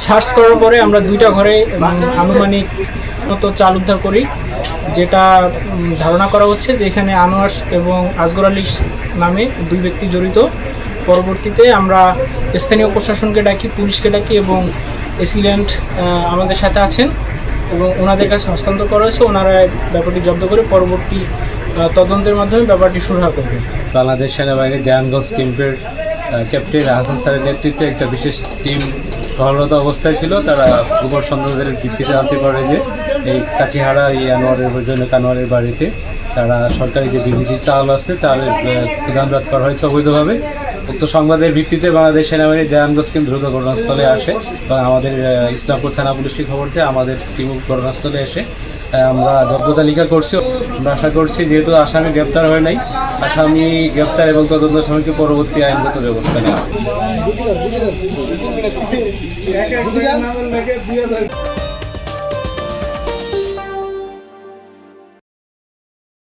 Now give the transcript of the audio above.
Search করার পরে আমরা 2টা ঘরে আনুমানিক মতো চাল উদ্ধার করি, যেটা ধারণা করা হচ্ছে যে এখানে আনোয়ার এবং আসগর আলী নামে 2 ব্যক্তি জড়িত। পরবর্তীতে আমরা স্থানীয় প্রশাসনকে ডাকি, পুলিশকে ডাকি এবং এসিলেন্ট আমাদের সাথে আছেন এবং ওনাদের কাছে হস্তান্তর করা হয়েছে। ওনারা ব্যাপারটি জব্দ করে পরবর্তী তদন্তের মাধ্যমে ব্যাপারটি সুরাহা করবে। বাংলাদেশ সেনাবাহিনী দেয়ানগঞ্জ ক্যাম্পের ক্যাপ্টেন হাসান স্যারের নেতৃত্বে একটা বিশেষ টিম টহলরত অবস্থায় ছিল। তারা গোপন সন্দেহের ভিত্তিতে জানতে পারে যে এই কাছিহারা এই আনোয়ারের বাড়িতে তারা সরকারি যে বিজিটি চাল আছে, চালের গুদামজাত করা হয়েছে অবৈধভাবে। উক্ত সংবাদের ভিত্তিতে বাংলাদেশ সেনাবাহিনী দেয়ানগঞ্জ ক্যাম্প দ্রুত ঘটনাস্থলে আসে এবং আমাদের ইসলামপুর থানা পুলিশকে খবর দেয়। আমাদের টিম ঘটনাস্থলে এসে আমরা জব্দ তালিকা করছি। আমরা আশা করছি যেহেতু আসামি গ্রেপ্তার হয় নাই, আসামি গ্রেপ্তার এবং তদন্ত সাময়িকী পরবর্তী আইনগত ব্যবস্থা নেওয়া।